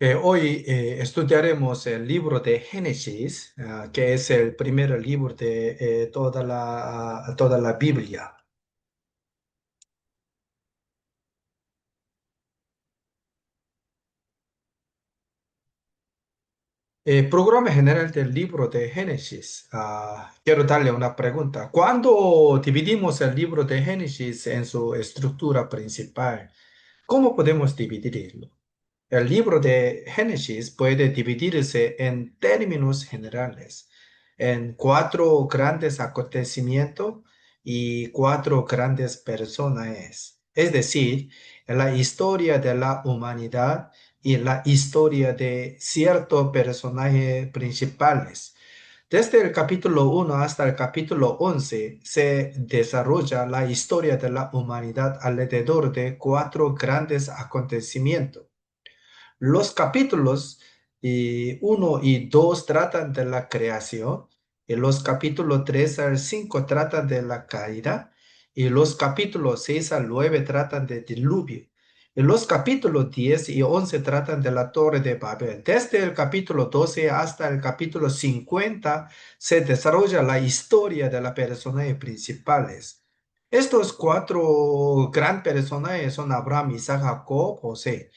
Hoy estudiaremos el libro de Génesis, que es el primer libro de toda la Biblia. Programa general del libro de Génesis. Quiero darle una pregunta. ¿Cuándo dividimos el libro de Génesis en su estructura principal? ¿Cómo podemos dividirlo? El libro de Génesis puede dividirse en términos generales, en cuatro grandes acontecimientos y cuatro grandes personajes. Es decir, la historia de la humanidad y la historia de ciertos personajes principales. Desde el capítulo 1 hasta el capítulo 11 se desarrolla la historia de la humanidad alrededor de cuatro grandes acontecimientos. Los capítulos 1 y 2 tratan de la creación, y los capítulos 3 al 5 tratan de la caída, y los capítulos 6 al 9 tratan de diluvio. Y los capítulos 10 y 11 tratan de la Torre de Babel. Desde el capítulo 12 hasta el capítulo 50 se desarrolla la historia de los personajes principales. Estos cuatro gran personajes son Abraham, Isaac, Jacob, José.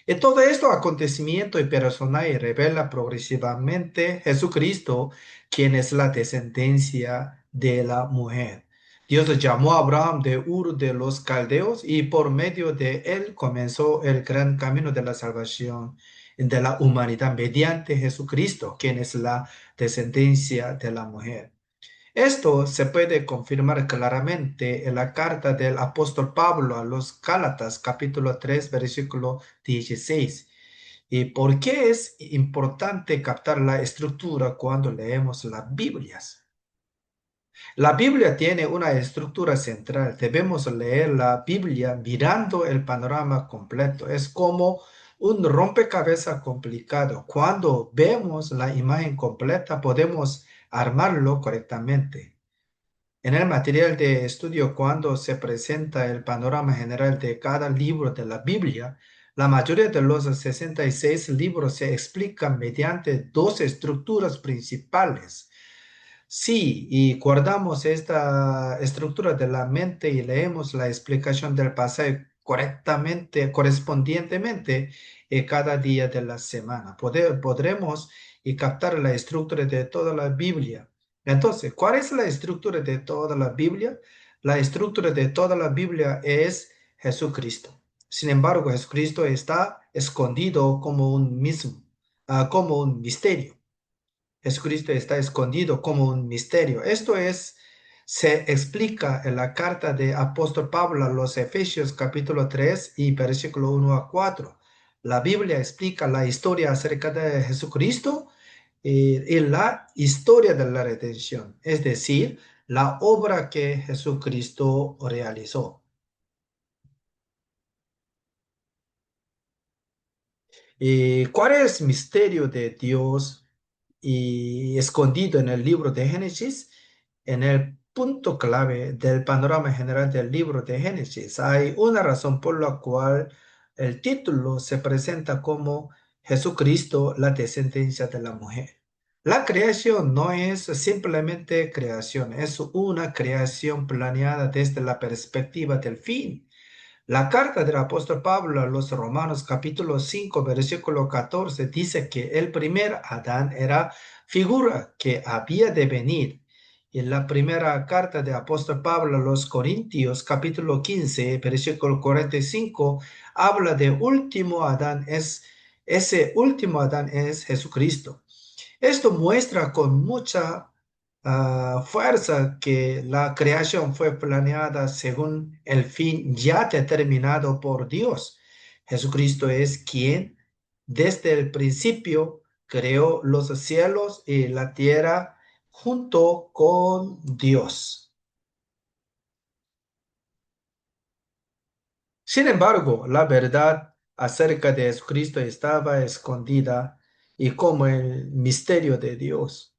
Y todo esto acontecimiento y personaje revela progresivamente Jesucristo, quien es la descendencia de la mujer. Dios llamó a Abraham de Ur de los Caldeos y por medio de él comenzó el gran camino de la salvación de la humanidad mediante Jesucristo, quien es la descendencia de la mujer. Esto se puede confirmar claramente en la carta del apóstol Pablo a los Gálatas, capítulo 3, versículo 16. ¿Y por qué es importante captar la estructura cuando leemos las Biblias? La Biblia tiene una estructura central. Debemos leer la Biblia mirando el panorama completo. Es como un rompecabezas complicado. Cuando vemos la imagen completa, podemos armarlo correctamente. En el material de estudio, cuando se presenta el panorama general de cada libro de la Biblia, la mayoría de los 66 libros se explican mediante dos estructuras principales. Sí, y guardamos esta estructura de la mente y leemos la explicación del pasaje correctamente, correspondientemente, cada día de la semana. Podremos y captar la estructura de toda la Biblia. Entonces, ¿cuál es la estructura de toda la Biblia? La estructura de toda la Biblia es Jesucristo. Sin embargo, Jesucristo está escondido como un mismo, como un misterio. Jesucristo está escondido como un misterio. Esto es, se explica en la carta de apóstol Pablo a los Efesios capítulo 3 y versículo 1 a 4. La Biblia explica la historia acerca de Jesucristo y la historia de la redención, es decir, la obra que Jesucristo realizó. ¿Y cuál es el misterio de Dios y escondido en el libro de Génesis? En el punto clave del panorama general del libro de Génesis hay una razón por la cual el título se presenta como Jesucristo, la descendencia de la mujer. La creación no es simplemente creación, es una creación planeada desde la perspectiva del fin. La carta del apóstol Pablo a los Romanos capítulo 5 versículo 14 dice que el primer Adán era figura que había de venir. Y en la primera carta del apóstol Pablo a los Corintios capítulo 15 versículo 45 habla de último Adán. Ese último Adán es Jesucristo. Esto muestra con mucha fuerza que la creación fue planeada según el fin ya determinado por Dios. Jesucristo es quien desde el principio creó los cielos y la tierra junto con Dios. Sin embargo, la verdad acerca de Jesucristo estaba escondida y como el misterio de Dios.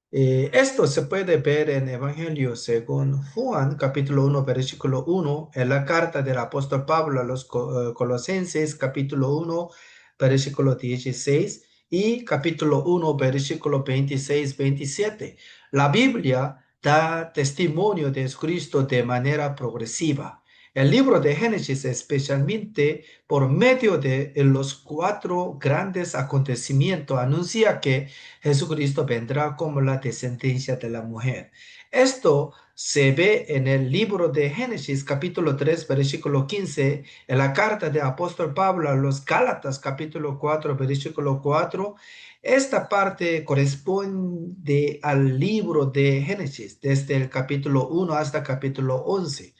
Esto se puede ver en Evangelio según Juan, capítulo 1 versículo 1 en la carta del apóstol Pablo a los Colosenses, capítulo 1 versículo 16 y capítulo 1, versículo 26-27. La Biblia da testimonio de Cristo de manera progresiva. El libro de Génesis, especialmente por medio de los cuatro grandes acontecimientos, anuncia que Jesucristo vendrá como la descendencia de la mujer. Esto se ve en el libro de Génesis, capítulo 3, versículo 15, en la carta de apóstol Pablo a los Gálatas, capítulo 4, versículo 4. Esta parte corresponde al libro de Génesis, desde el capítulo 1 hasta capítulo 11.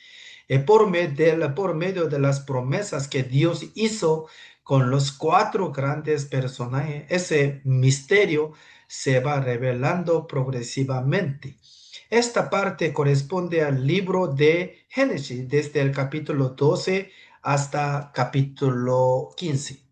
Por medio de las promesas que Dios hizo con los cuatro grandes personajes, ese misterio se va revelando progresivamente. Esta parte corresponde al libro de Génesis, desde el capítulo 12 hasta capítulo 15.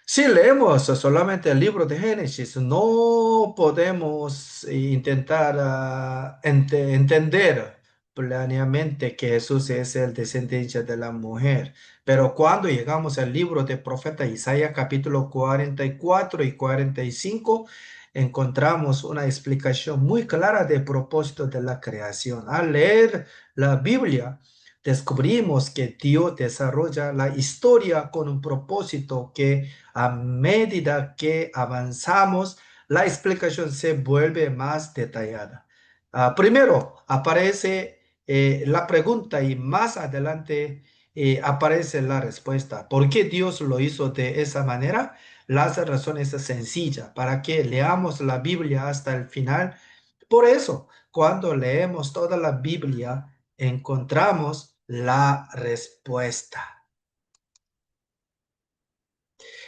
Si leemos solamente el libro de Génesis, no podemos intentar entender planeamente que Jesús es el descendencia de la mujer. Pero cuando llegamos al libro del profeta Isaías, capítulo 44 y 45, encontramos una explicación muy clara del propósito de la creación. Al leer la Biblia, descubrimos que Dios desarrolla la historia con un propósito que a medida que avanzamos, la explicación se vuelve más detallada. Primero aparece la pregunta y más adelante aparece la respuesta. ¿Por qué Dios lo hizo de esa manera? Las razones son sencillas para que leamos la Biblia hasta el final. Por eso, cuando leemos toda la Biblia, encontramos la respuesta.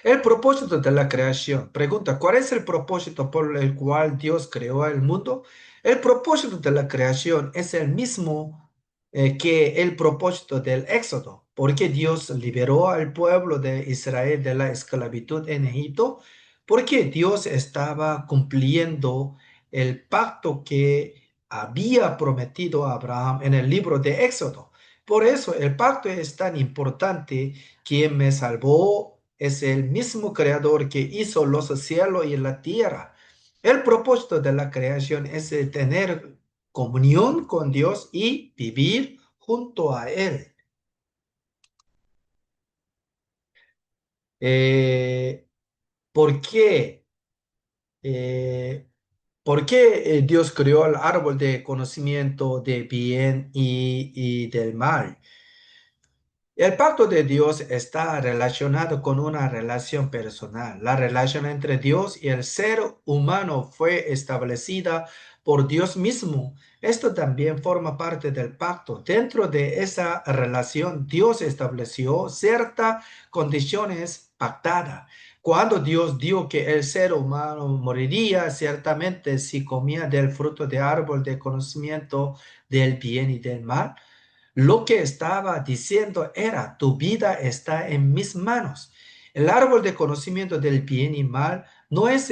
El propósito de la creación. Pregunta, ¿cuál es el propósito por el cual Dios creó el mundo? El propósito de la creación es el mismo que el propósito del Éxodo, porque Dios liberó al pueblo de Israel de la esclavitud en Egipto, porque Dios estaba cumpliendo el pacto que había prometido a Abraham en el libro de Éxodo. Por eso el pacto es tan importante. Quien me salvó es el mismo creador que hizo los cielos y la tierra. El propósito de la creación es tener comunión con Dios y vivir junto a Él. Eh, ¿Por qué? Eh, ¿Por qué Dios creó el árbol de conocimiento de bien y del mal? El pacto de Dios está relacionado con una relación personal. La relación entre Dios y el ser humano fue establecida por Dios mismo. Esto también forma parte del pacto. Dentro de esa relación, Dios estableció ciertas condiciones pactadas. Cuando Dios dijo que el ser humano moriría ciertamente si comía del fruto del árbol de conocimiento del bien y del mal, lo que estaba diciendo era, tu vida está en mis manos. El árbol de conocimiento del bien y mal no es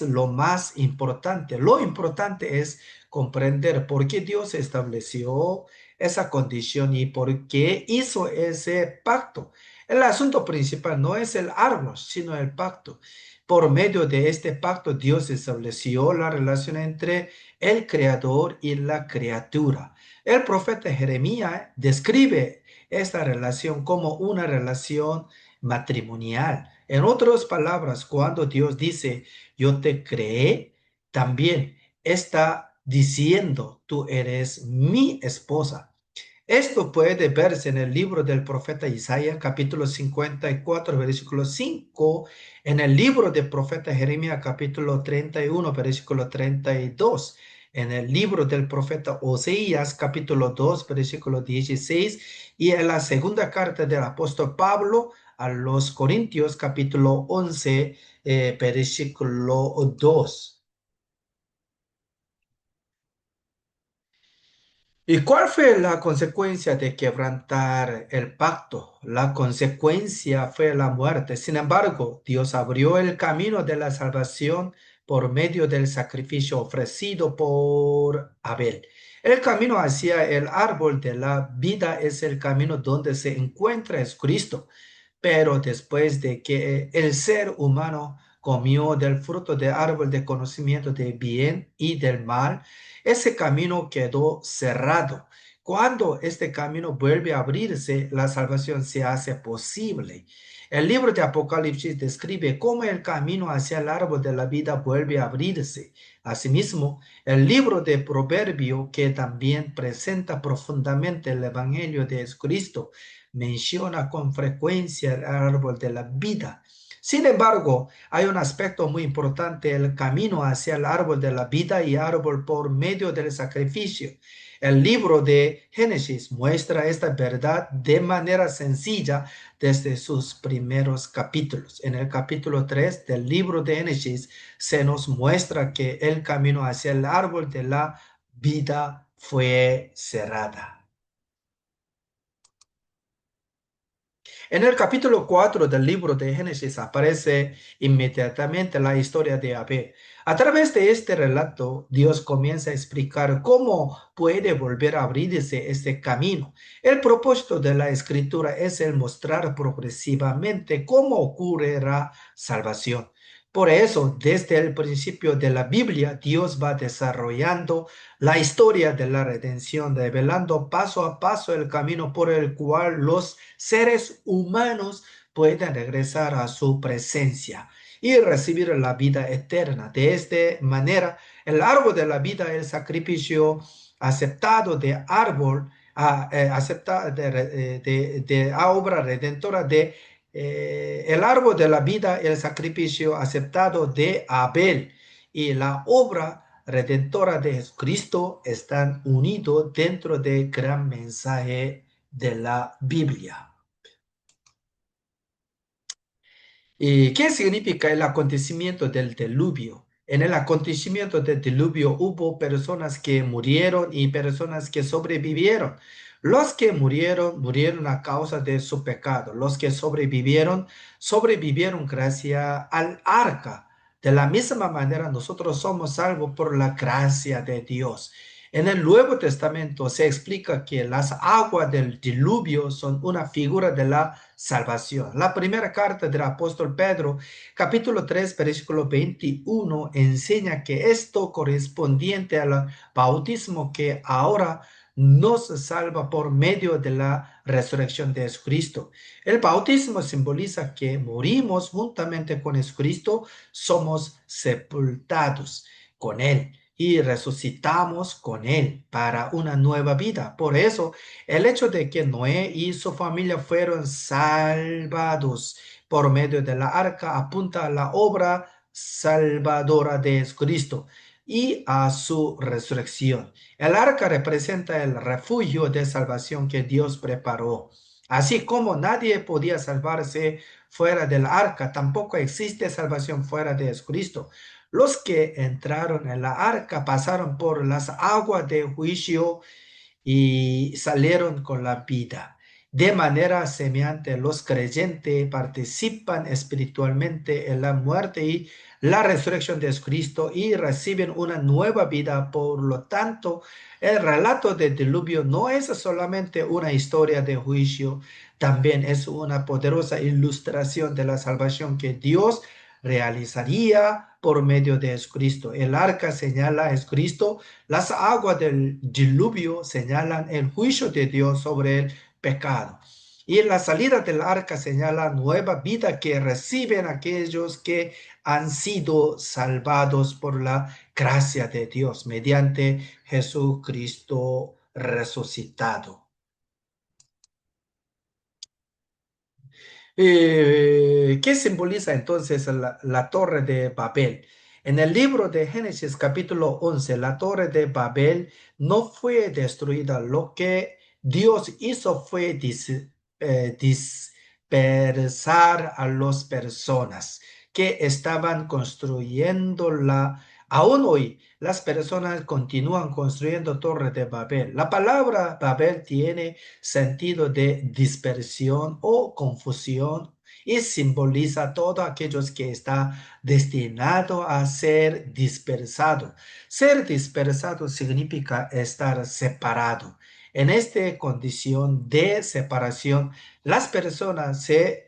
lo más importante. Lo importante es comprender por qué Dios estableció esa condición y por qué hizo ese pacto. El asunto principal no es el árbol, sino el pacto. Por medio de este pacto, Dios estableció la relación entre el creador y la criatura. El profeta Jeremías describe esta relación como una relación matrimonial. En otras palabras, cuando Dios dice, yo te creé, también está diciendo, tú eres mi esposa. Esto puede verse en el libro del profeta Isaías, capítulo 54, versículo 5, en el libro del profeta Jeremías, capítulo 31, versículo 32, en el libro del profeta Oseías, capítulo 2, versículo 16, y en la segunda carta del apóstol Pablo a los Corintios, capítulo 11, versículo 2. ¿Y cuál fue la consecuencia de quebrantar el pacto? La consecuencia fue la muerte. Sin embargo, Dios abrió el camino de la salvación por medio del sacrificio ofrecido por Abel. El camino hacia el árbol de la vida es el camino donde se encuentra Jesucristo. Pero después de que el ser humano comió del fruto del árbol de conocimiento del bien y del mal, ese camino quedó cerrado. Cuando este camino vuelve a abrirse, la salvación se hace posible. El libro de Apocalipsis describe cómo el camino hacia el árbol de la vida vuelve a abrirse. Asimismo, el libro de Proverbio, que también presenta profundamente el Evangelio de Jesucristo, menciona con frecuencia el árbol de la vida. Sin embargo, hay un aspecto muy importante, el camino hacia el árbol de la vida y árbol por medio del sacrificio. El libro de Génesis muestra esta verdad de manera sencilla desde sus primeros capítulos. En el capítulo 3 del libro de Génesis se nos muestra que el camino hacia el árbol de la vida fue cerrada. En el capítulo 4 del libro de Génesis aparece inmediatamente la historia de Abel. A través de este relato, Dios comienza a explicar cómo puede volver a abrirse este camino. El propósito de la escritura es el mostrar progresivamente cómo ocurrirá salvación. Por eso, desde el principio de la Biblia, Dios va desarrollando la historia de la redención, revelando paso a paso el camino por el cual los seres humanos pueden regresar a su presencia y recibir la vida eterna. De esta manera, el árbol de la vida, el sacrificio aceptado de árbol, de obra redentora de el árbol de la vida, el sacrificio aceptado de Abel y la obra redentora de Jesucristo están unidos dentro del gran mensaje de la Biblia. ¿Y qué significa el acontecimiento del diluvio? En el acontecimiento del diluvio hubo personas que murieron y personas que sobrevivieron. Los que murieron, murieron a causa de su pecado. Los que sobrevivieron, sobrevivieron gracias al arca. De la misma manera, nosotros somos salvos por la gracia de Dios. En el Nuevo Testamento se explica que las aguas del diluvio son una figura de la salvación. La primera carta del apóstol Pedro, capítulo 3, versículo 21, enseña que esto correspondiente al bautismo que ahora nos salva por medio de la resurrección de Jesucristo. El bautismo simboliza que morimos juntamente con Jesucristo, somos sepultados con Él y resucitamos con Él para una nueva vida. Por eso, el hecho de que Noé y su familia fueron salvados por medio de la arca apunta a la obra salvadora de Jesucristo y a su resurrección. El arca representa el refugio de salvación que Dios preparó. Así como nadie podía salvarse fuera del arca, tampoco existe salvación fuera de Jesucristo. Los que entraron en la arca pasaron por las aguas de juicio y salieron con la vida. De manera semejante, los creyentes participan espiritualmente en la muerte y la resurrección de Cristo y reciben una nueva vida. Por lo tanto, el relato del diluvio no es solamente una historia de juicio, también es una poderosa ilustración de la salvación que Dios realizaría por medio de Jesucristo. El arca señala a Jesucristo, las aguas del diluvio señalan el juicio de Dios sobre el pecado. Y la salida del arca señala nueva vida que reciben aquellos que han sido salvados por la gracia de Dios mediante Jesucristo resucitado. ¿Qué simboliza entonces la torre de Babel? En el libro de Génesis capítulo 11, la torre de Babel no fue destruida. Lo que Dios hizo fue dispersar a las personas que estaban construyéndola. Aún hoy, las personas continúan construyendo torre de Babel. La palabra Babel tiene sentido de dispersión o confusión y simboliza todo aquellos que está destinado a ser dispersado. Ser dispersado significa estar separado. En esta condición de separación, las personas se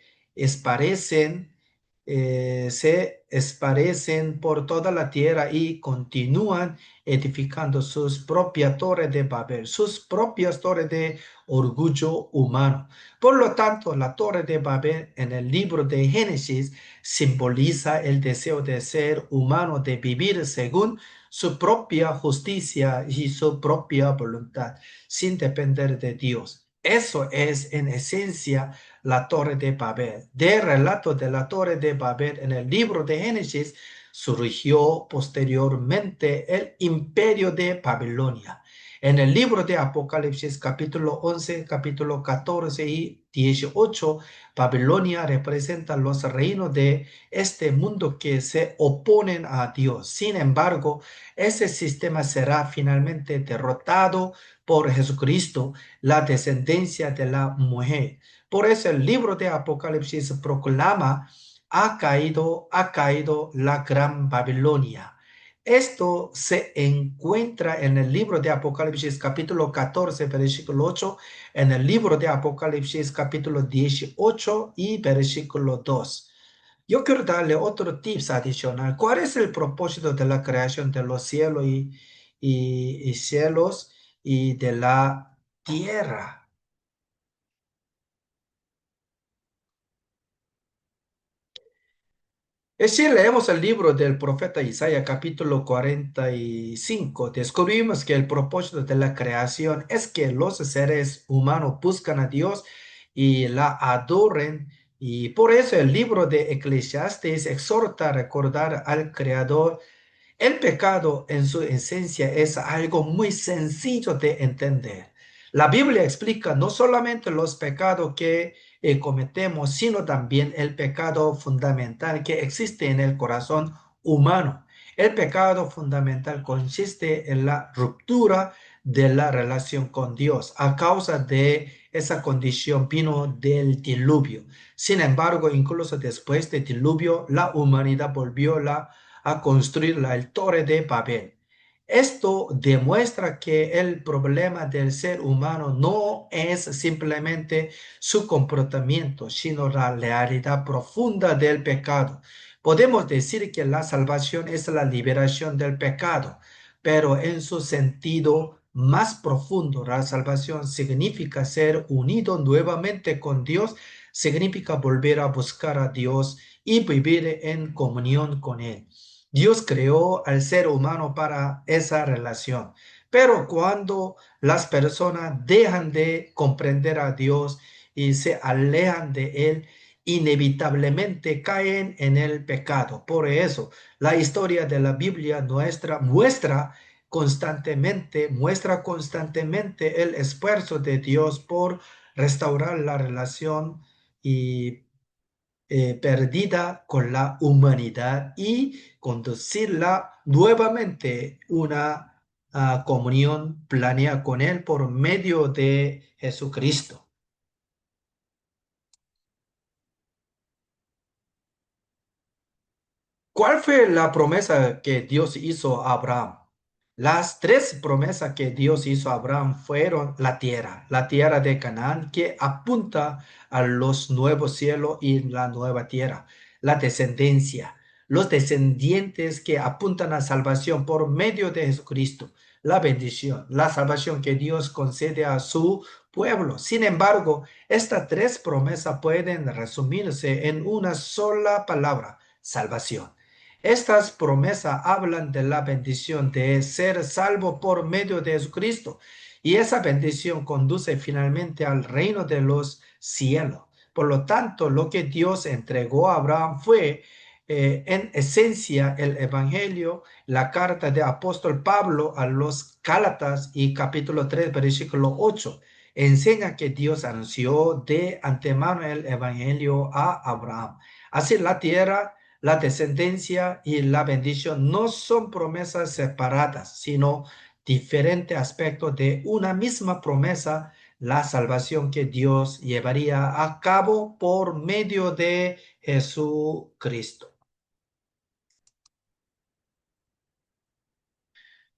esparcen por toda la tierra y continúan edificando sus propias torres de Babel, sus propias torres de orgullo humano. Por lo tanto, la torre de Babel en el libro de Génesis simboliza el deseo de ser humano, de vivir según su propia justicia y su propia voluntad, sin depender de Dios. Eso es en esencia la Torre de Babel. Del relato de la Torre de Babel en el libro de Génesis surgió posteriormente el imperio de Babilonia. En el libro de Apocalipsis capítulo 11, capítulo 14 y 18, Babilonia representa los reinos de este mundo que se oponen a Dios. Sin embargo, ese sistema será finalmente derrotado por Jesucristo, la descendencia de la mujer. Por eso el libro de Apocalipsis proclama, ha caído la gran Babilonia. Esto se encuentra en el libro de Apocalipsis capítulo 14, versículo 8, en el libro de Apocalipsis capítulo 18 y versículo 2. Yo quiero darle otro tips adicional. ¿Cuál es el propósito de la creación de los cielos y cielos y de la tierra? Si leemos el libro del profeta Isaías capítulo 45, descubrimos que el propósito de la creación es que los seres humanos buscan a Dios y la adoren. Y por eso el libro de Eclesiastes exhorta a recordar al Creador. El pecado en su esencia es algo muy sencillo de entender. La Biblia explica no solamente los pecados que cometemos, sino también el pecado fundamental que existe en el corazón humano. El pecado fundamental consiste en la ruptura de la relación con Dios. A causa de esa condición vino del diluvio. Sin embargo, incluso después del diluvio, la humanidad volvió a construir la Torre de Babel. Esto demuestra que el problema del ser humano no es simplemente su comportamiento, sino la realidad profunda del pecado. Podemos decir que la salvación es la liberación del pecado, pero en su sentido más profundo, la salvación significa ser unido nuevamente con Dios, significa volver a buscar a Dios y vivir en comunión con Él. Dios creó al ser humano para esa relación. Pero cuando las personas dejan de comprender a Dios y se alejan de Él, inevitablemente caen en el pecado. Por eso, la historia de la Biblia nuestra muestra constantemente el esfuerzo de Dios por restaurar la relación y perdida con la humanidad y conducirla nuevamente una comunión planeada con Él por medio de Jesucristo. ¿Cuál fue la promesa que Dios hizo a Abraham? Las tres promesas que Dios hizo a Abraham fueron la tierra de Canaán, que apunta a los nuevos cielos y la nueva tierra, la descendencia, los descendientes que apuntan a salvación por medio de Jesucristo, la bendición, la salvación que Dios concede a su pueblo. Sin embargo, estas tres promesas pueden resumirse en una sola palabra: salvación. Estas promesas hablan de la bendición de ser salvo por medio de Jesucristo, y esa bendición conduce finalmente al reino de los cielos. Por lo tanto, lo que Dios entregó a Abraham fue en esencia el Evangelio. La carta de apóstol Pablo a los Gálatas y capítulo 3 versículo 8 enseña que Dios anunció de antemano el Evangelio a Abraham. Así la tierra, la descendencia y la bendición no son promesas separadas, sino diferentes aspectos de una misma promesa la salvación que Dios llevaría a cabo por medio de Jesucristo.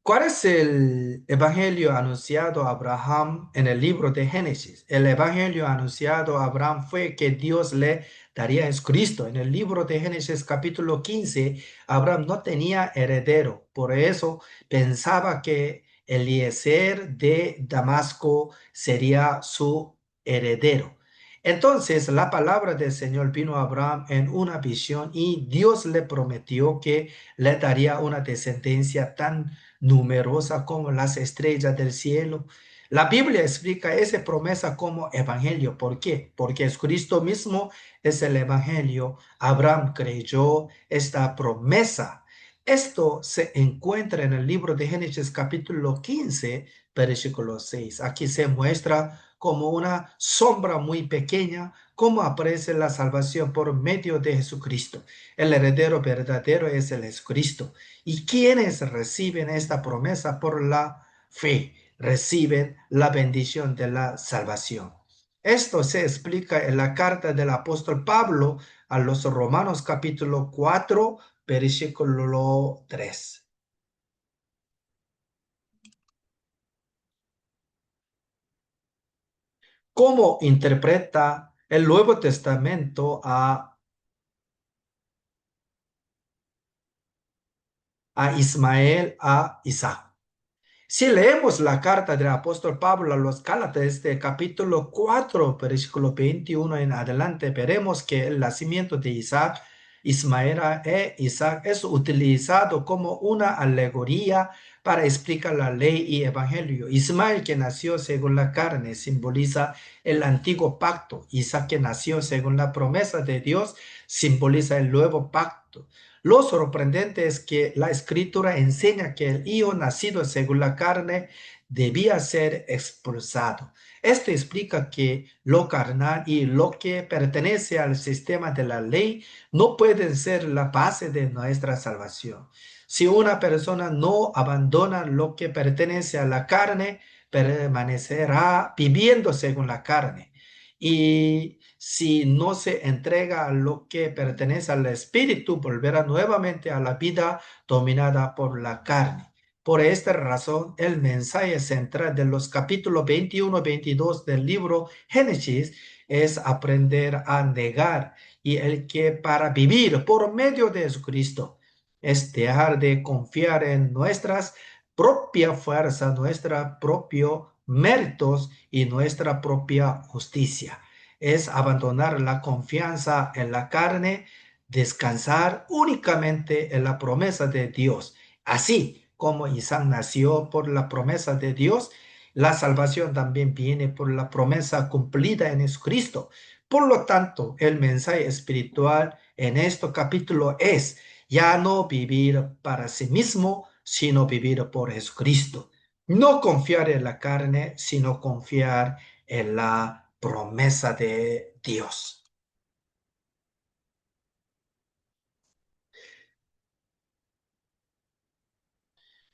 ¿Cuál es el evangelio anunciado a Abraham en el libro de Génesis? El evangelio anunciado a Abraham fue que Dios le daría a Jesucristo. En el libro de Génesis capítulo 15, Abraham no tenía heredero, por eso pensaba que Eliezer de Damasco sería su heredero. Entonces la palabra del Señor vino a Abraham en una visión y Dios le prometió que le daría una descendencia tan numerosa como las estrellas del cielo. La Biblia explica esa promesa como evangelio. ¿Por qué? Porque es Cristo mismo es el evangelio. Abraham creyó esta promesa. Esto se encuentra en el libro de Génesis capítulo 15, versículo 6. Aquí se muestra como una sombra muy pequeña cómo aparece la salvación por medio de Jesucristo. El heredero verdadero es el Jesucristo. Y quienes reciben esta promesa por la fe, reciben la bendición de la salvación. Esto se explica en la carta del apóstol Pablo a los Romanos capítulo 4, versículo 3. ¿Cómo interpreta el Nuevo Testamento a Ismael, a Isaac? Si leemos la carta del apóstol Pablo a los Gálatas de capítulo 4, versículo 21 en adelante, veremos que el nacimiento de Isaac, Ismael e Isaac es utilizado como una alegoría para explicar la ley y evangelio. Ismael, que nació según la carne, simboliza el antiguo pacto. Isaac, que nació según la promesa de Dios, simboliza el nuevo pacto. Lo sorprendente es que la escritura enseña que el hijo nacido según la carne debía ser expulsado. Esto explica que lo carnal y lo que pertenece al sistema de la ley no pueden ser la base de nuestra salvación. Si una persona no abandona lo que pertenece a la carne, permanecerá viviendo según la carne. Y si no se entrega a lo que pertenece al espíritu, volverá nuevamente a la vida dominada por la carne. Por esta razón, el mensaje central de los capítulos 21 y 22 del libro Génesis es aprender a negar y el que para vivir por medio de Jesucristo es dejar de confiar en nuestras propia fuerza, nuestros propios méritos y nuestra propia justicia. Es abandonar la confianza en la carne, descansar únicamente en la promesa de Dios. Así como Isaac nació por la promesa de Dios, la salvación también viene por la promesa cumplida en Jesucristo. Por lo tanto, el mensaje espiritual en este capítulo es ya no vivir para sí mismo, sino vivir por Jesucristo. No confiar en la carne, sino confiar en la promesa de Dios.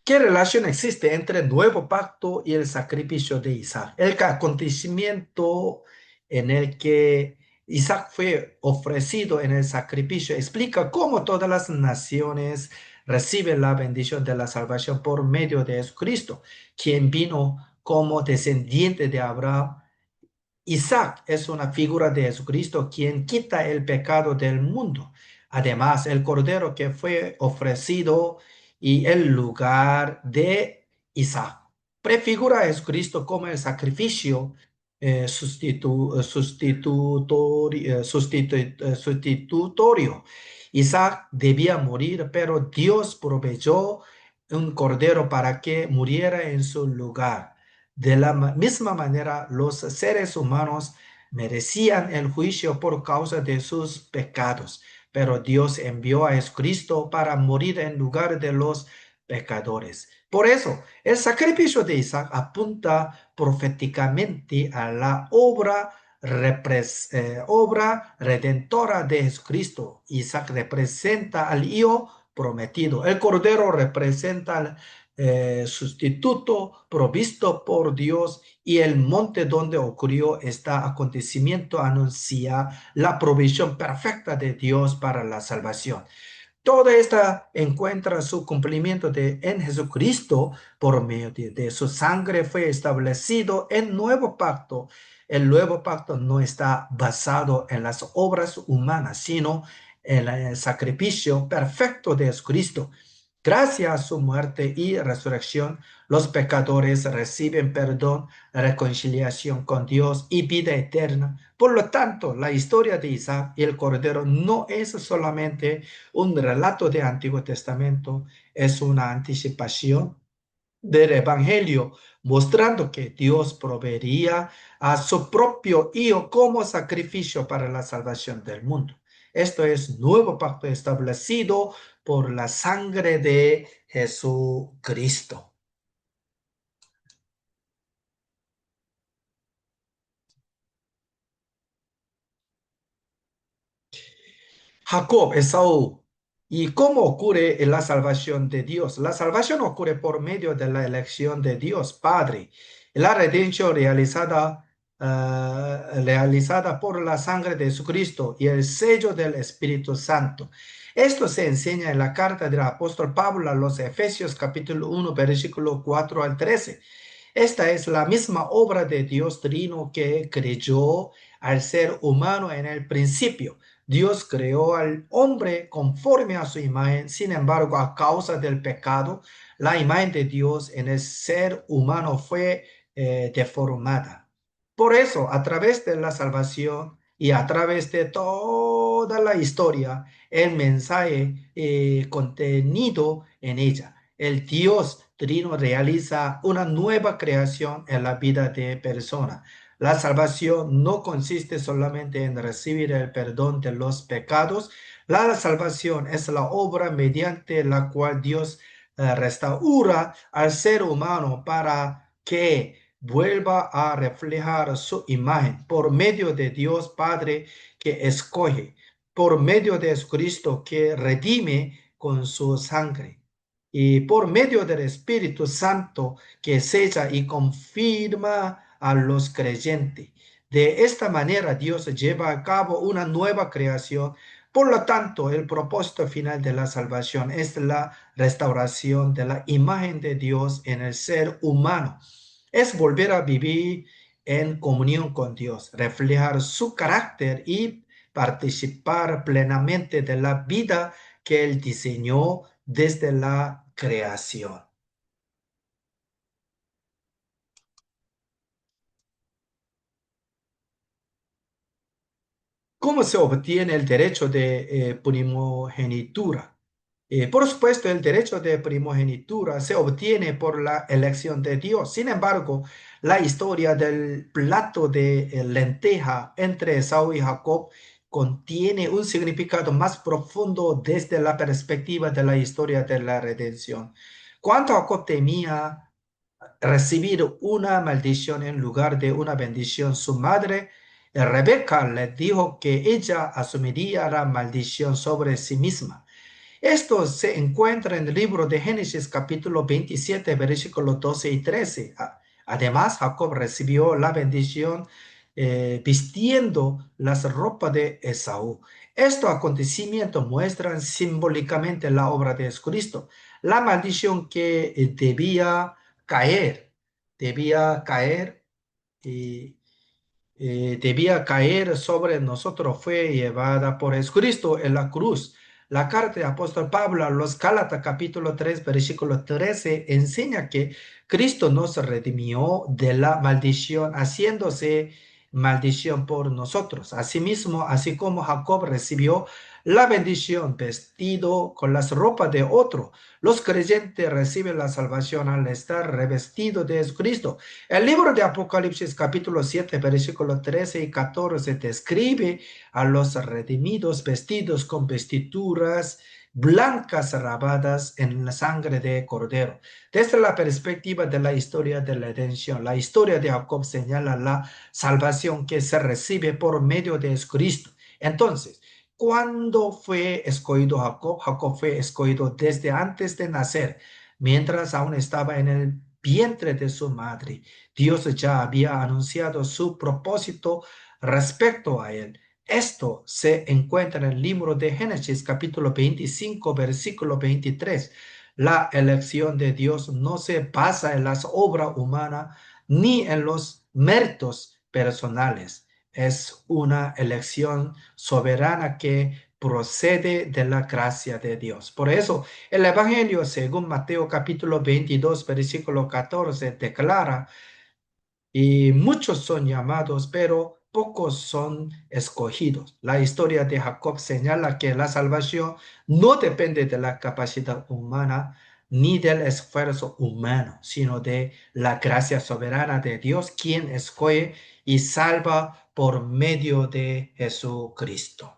¿Qué relación existe entre el nuevo pacto y el sacrificio de Isaac? El acontecimiento en el que Isaac fue ofrecido en el sacrificio explica cómo todas las naciones reciben la bendición de la salvación por medio de Jesucristo, quien vino como descendiente de Abraham. Isaac es una figura de Jesucristo quien quita el pecado del mundo. Además, el cordero que fue ofrecido y el lugar de Isaac prefigura a Jesucristo como el sacrificio sustitutorio. Isaac debía morir, pero Dios proveyó un cordero para que muriera en su lugar. De la misma manera, los seres humanos merecían el juicio por causa de sus pecados, pero Dios envió a Jesucristo para morir en lugar de los pecadores. Por eso, el sacrificio de Isaac apunta proféticamente a la obra redentora de Jesucristo. Isaac representa al Hijo prometido. El Cordero representa sustituto provisto por Dios, y el monte donde ocurrió este acontecimiento anuncia la provisión perfecta de Dios para la salvación. Toda esta encuentra su cumplimiento en Jesucristo. Por medio de su sangre fue establecido el nuevo pacto. El nuevo pacto no está basado en las obras humanas, sino en el sacrificio perfecto de Jesucristo. Gracias a su muerte y resurrección, los pecadores reciben perdón, reconciliación con Dios y vida eterna. Por lo tanto, la historia de Isaac y el Cordero no es solamente un relato del Antiguo Testamento, es una anticipación del Evangelio, mostrando que Dios proveería a su propio Hijo como sacrificio para la salvación del mundo. Esto es nuevo pacto establecido por la sangre de Jesucristo. Jacob, Esaú. ¿Y cómo ocurre la salvación de Dios? La salvación ocurre por medio de la elección de Dios Padre. La redención realizada por la sangre de Jesucristo y el sello del Espíritu Santo. Esto se enseña en la carta del apóstol Pablo a los Efesios capítulo 1, versículo 4 al 13. Esta es la misma obra de Dios Trino que creyó al ser humano en el principio. Dios creó al hombre conforme a su imagen. Sin embargo, a causa del pecado, la imagen de Dios en el ser humano fue deformada. Por eso, a través de la salvación y a través de toda la historia, el mensaje contenido en ella, el Dios Trino realiza una nueva creación en la vida de persona. La salvación no consiste solamente en recibir el perdón de los pecados. La salvación es la obra mediante la cual Dios restaura al ser humano para que vuelva a reflejar su imagen por medio de Dios Padre que escoge, por medio de Jesucristo que redime con su sangre, y por medio del Espíritu Santo que sella y confirma a los creyentes. De esta manera Dios lleva a cabo una nueva creación. Por lo tanto, el propósito final de la salvación es la restauración de la imagen de Dios en el ser humano. Es volver a vivir en comunión con Dios, reflejar su carácter y participar plenamente de la vida que Él diseñó desde la creación. ¿Cómo se obtiene el derecho de primogenitura? Por supuesto, el derecho de primogenitura se obtiene por la elección de Dios. Sin embargo, la historia del plato de lenteja entre Esaú y Jacob contiene un significado más profundo desde la perspectiva de la historia de la redención. Cuando Jacob temía recibir una maldición en lugar de una bendición, su madre Rebeca le dijo que ella asumiría la maldición sobre sí misma. Esto se encuentra en el libro de Génesis capítulo 27, versículos 12 y 13. Además, Jacob recibió la bendición vistiendo las ropas de Esaú. Estos acontecimientos muestran simbólicamente la obra de Jesucristo. La maldición que debía caer y debía caer sobre nosotros fue llevada por Jesucristo en la cruz. La carta de apóstol Pablo a los Gálatas capítulo 3 versículo 13 enseña que Cristo nos redimió de la maldición, haciéndose maldición por nosotros. Asimismo, así como Jacob recibió la bendición vestido con las ropas de otro, los creyentes reciben la salvación al estar revestidos de Jesucristo. El libro de Apocalipsis capítulo 7 versículos 13 y 14 describe a los redimidos vestidos con vestiduras blancas lavadas en la sangre de cordero. Desde la perspectiva de la historia de la redención, la historia de Jacob señala la salvación que se recibe por medio de Cristo. Entonces, ¿cuándo fue escogido Jacob? Jacob fue escogido desde antes de nacer. Mientras aún estaba en el vientre de su madre, Dios ya había anunciado su propósito respecto a él. Esto se encuentra en el libro de Génesis, capítulo 25, versículo 23. La elección de Dios no se basa en las obras humanas ni en los méritos personales. Es una elección soberana que procede de la gracia de Dios. Por eso, el Evangelio, según Mateo capítulo 22, versículo 14, declara: y muchos son llamados, pero pocos son escogidos. La historia de Jacob señala que la salvación no depende de la capacidad humana ni del esfuerzo humano, sino de la gracia soberana de Dios, quien escoge y salva por medio de Jesucristo.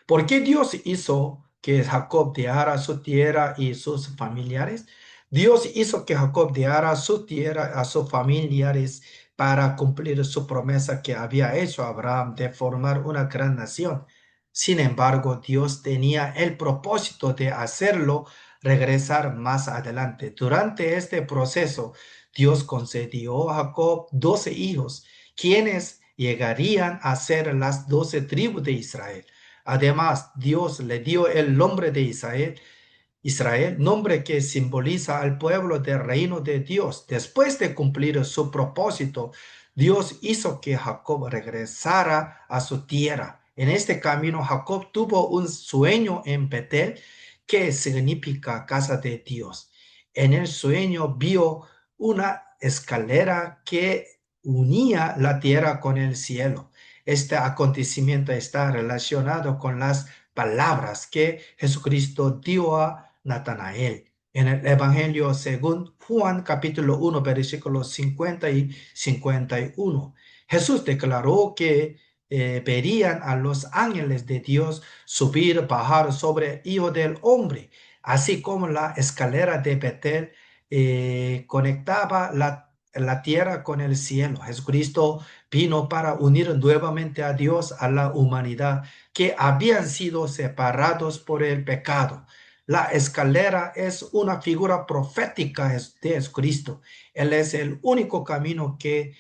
¿Por qué Dios hizo que Jacob dejara su tierra y sus familiares? Dios hizo que Jacob dejara su tierra a sus familiares para cumplir su promesa que había hecho a Abraham de formar una gran nación. Sin embargo, Dios tenía el propósito de hacerlo regresar más adelante. Durante este proceso, Dios concedió a Jacob 12 hijos, quienes llegarían a ser las 12 tribus de Israel. Además, Dios le dio el nombre de Israel, nombre que simboliza al pueblo del reino de Dios. Después de cumplir su propósito, Dios hizo que Jacob regresara a su tierra. En este camino, Jacob tuvo un sueño en Betel, que significa casa de Dios. En el sueño vio una escalera que unía la tierra con el cielo. Este acontecimiento está relacionado con las palabras que Jesucristo dio a Natanael. En el Evangelio según Juan capítulo 1 versículos 50 y 51, Jesús declaró que verían a los ángeles de Dios subir, bajar sobre el Hijo del Hombre, así como la escalera de Betel conectaba la tierra con el cielo. Jesucristo vino para unir nuevamente a Dios a la humanidad que habían sido separados por el pecado. La escalera es una figura profética de Jesucristo. Él es el único camino que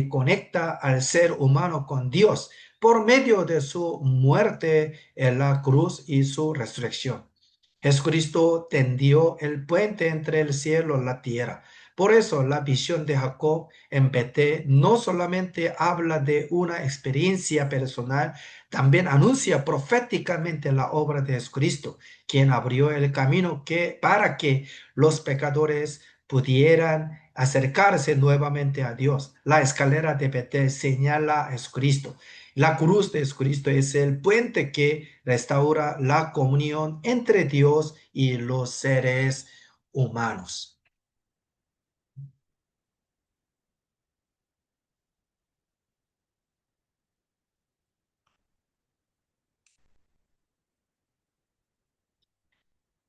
conecta al ser humano con Dios por medio de su muerte en la cruz y su resurrección. Jesucristo tendió el puente entre el cielo y la tierra. Por eso la visión de Jacob en Betel no solamente habla de una experiencia personal, también anuncia proféticamente la obra de Jesucristo, quien abrió el camino para que los pecadores pudieran acercarse nuevamente a Dios. La escalera de Betel señala a Jesucristo. La cruz de Jesucristo es el puente que restaura la comunión entre Dios y los seres humanos.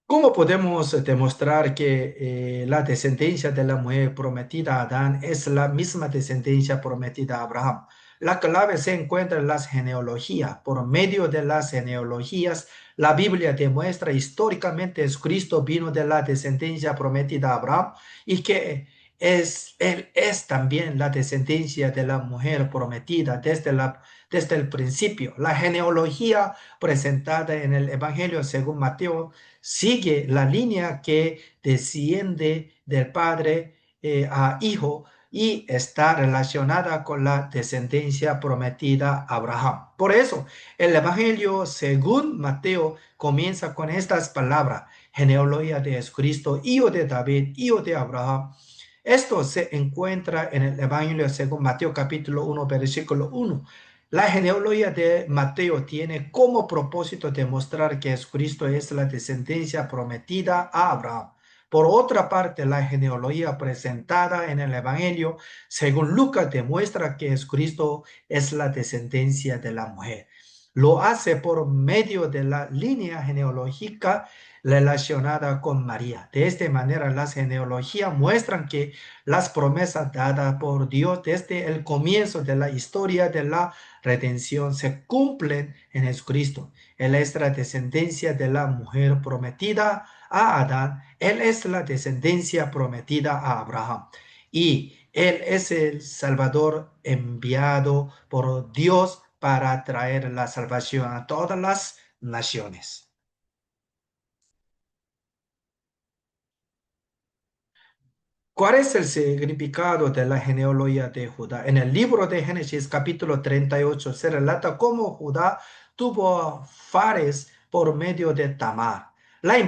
¿Cómo podemos demostrar que la descendencia de la mujer prometida a Adán es la misma descendencia prometida a Abraham? La clave se encuentra en las genealogías. Por medio de las genealogías, la Biblia demuestra históricamente que Cristo vino de la descendencia prometida a Abraham y que él es también la descendencia de la mujer prometida desde el principio. La genealogía presentada en el Evangelio según Mateo sigue la línea que desciende del padre a hijo y está relacionada con la descendencia prometida a Abraham. Por eso, el Evangelio según Mateo comienza con estas palabras: genealogía de Jesucristo, hijo de David, hijo de Abraham. Esto se encuentra en el Evangelio según Mateo capítulo 1, versículo 1. La genealogía de Mateo tiene como propósito demostrar que Jesucristo es la descendencia prometida a Abraham. Por otra parte, la genealogía presentada en el Evangelio, según Lucas, demuestra que Jesucristo es la descendencia de la mujer. Lo hace por medio de la línea genealógica relacionada con María. De esta manera, las genealogías muestran que las promesas dadas por Dios desde el comienzo de la historia de la redención se cumplen en Jesucristo. Él es la descendencia de la mujer prometida a Adán. Él es la descendencia prometida a Abraham. Y Él es el Salvador enviado por Dios para traer la salvación a todas las naciones. ¿Cuál es el significado de la genealogía de Judá? En el libro de Génesis capítulo 38 se relata cómo Judá tuvo Fares por medio de Tamar. Lo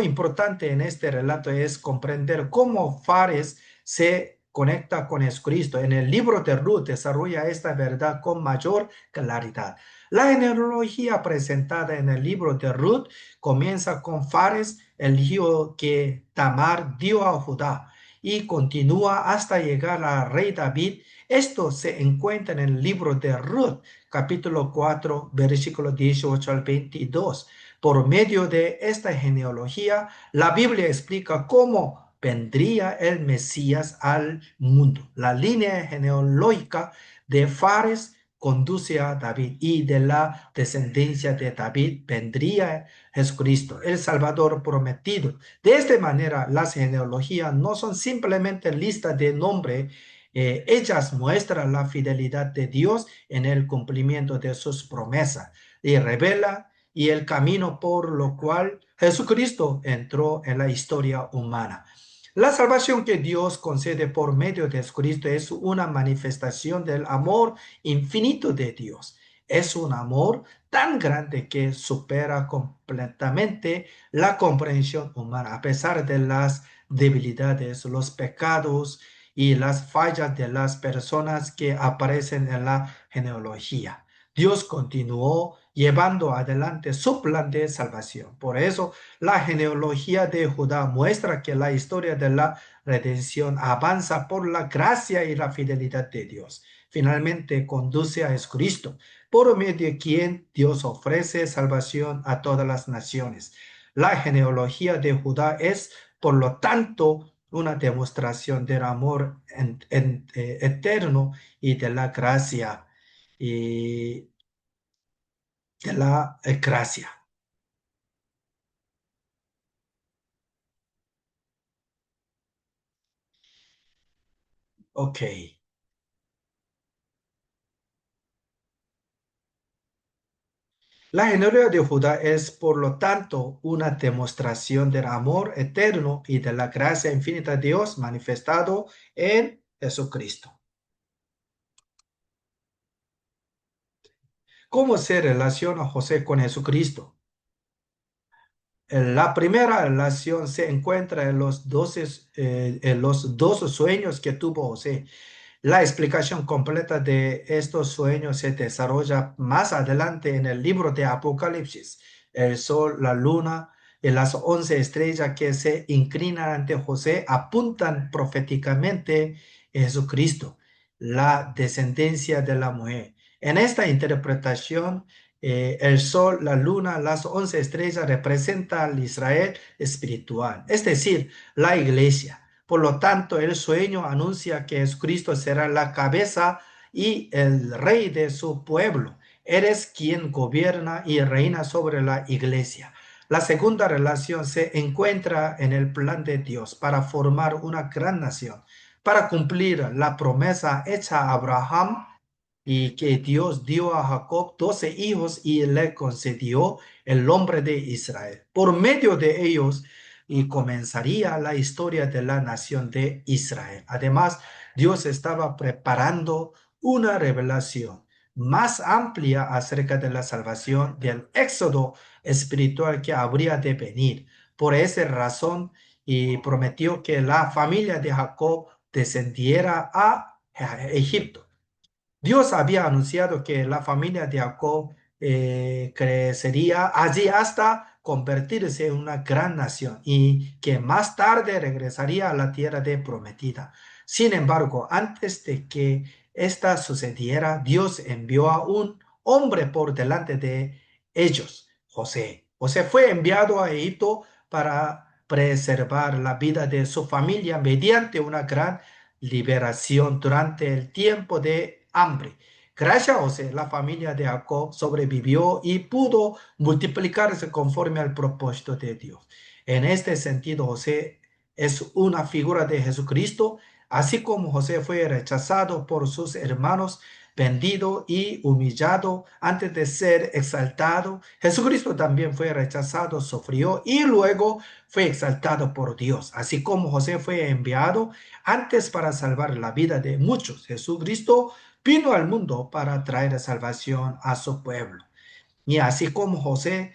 importante en este relato es comprender cómo Fares se conecta con Jesucristo. En el libro de Ruth desarrolla esta verdad con mayor claridad. La genealogía presentada en el libro de Ruth comienza con Fares, el hijo que Tamar dio a Judá, y continúa hasta llegar al rey David. Esto se encuentra en el libro de Ruth, capítulo 4, versículo 18 al 22. Por medio de esta genealogía, la Biblia explica cómo vendría el Mesías al mundo. La línea genealógica de Fares conduce a David, y de la descendencia de David vendría Jesucristo, el Salvador prometido. De esta manera, las genealogías no son simplemente listas de nombres, ellas muestran la fidelidad de Dios en el cumplimiento de sus promesas y revela y el camino por lo cual Jesucristo entró en la historia humana. La salvación que Dios concede por medio de Jesucristo es una manifestación del amor infinito de Dios. Es un amor tan grande que supera completamente la comprensión humana, a pesar de las debilidades, los pecados y las fallas de las personas que aparecen en la genealogía. Dios continuó llevando adelante su plan de salvación. Por eso, la genealogía de Judá muestra que la historia de la redención avanza por la gracia y la fidelidad de Dios. Finalmente, conduce a Jesucristo, por medio de quien Dios ofrece salvación a todas las naciones. La genealogía de Judá es, por lo tanto, una demostración del amor eterno y de la gracia y de la gracia. Ok. La genealogía de Judá es, por lo tanto, una demostración del amor eterno y de la gracia infinita de Dios manifestado en Jesucristo. ¿Cómo se relaciona José con Jesucristo? La primera relación se encuentra en los dos sueños que tuvo José. La explicación completa de estos sueños se desarrolla más adelante en el libro de Apocalipsis. El sol, la luna y las 11 estrellas que se inclinan ante José apuntan proféticamente a Jesucristo, la descendencia de la mujer. En esta interpretación, el sol, la luna, las 11 estrellas representan al Israel espiritual, es decir, la iglesia. Por lo tanto, el sueño anuncia que Jesucristo será la cabeza y el rey de su pueblo. Eres quien gobierna y reina sobre la iglesia. La segunda relación se encuentra en el plan de Dios para formar una gran nación, para cumplir la promesa hecha a Abraham y que Dios dio a Jacob 12 hijos y le concedió el nombre de Israel. Por medio de ellos y comenzaría la historia de la nación de Israel. Además, Dios estaba preparando una revelación más amplia acerca de la salvación del éxodo espiritual que habría de venir. Por esa razón, y prometió que la familia de Jacob descendiera a Egipto. Dios había anunciado que la familia de Jacob crecería allí hasta convertirse en una gran nación y que más tarde regresaría a la tierra de prometida. Sin embargo, antes de que esta sucediera, Dios envió a un hombre por delante de ellos, José. José fue enviado a Egipto para preservar la vida de su familia mediante una gran liberación durante el tiempo de hambre. Gracias a José, la familia de Jacob sobrevivió y pudo multiplicarse conforme al propósito de Dios. En este sentido, José es una figura de Jesucristo, así como José fue rechazado por sus hermanos, vendido y humillado antes de ser exaltado. Jesucristo también fue rechazado, sufrió y luego fue exaltado por Dios. Así como José fue enviado antes para salvar la vida de muchos, Jesucristo vino al mundo para traer salvación a su pueblo. Y así como José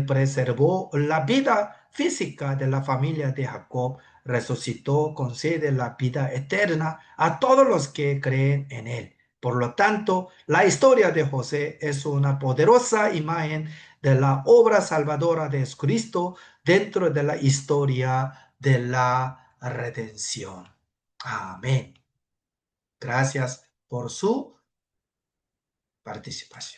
preservó la vida física de la familia de Jacob, resucitó, concede la vida eterna a todos los que creen en él. Por lo tanto, la historia de José es una poderosa imagen de la obra salvadora de Cristo dentro de la historia de la redención. Amén. Gracias por su participación.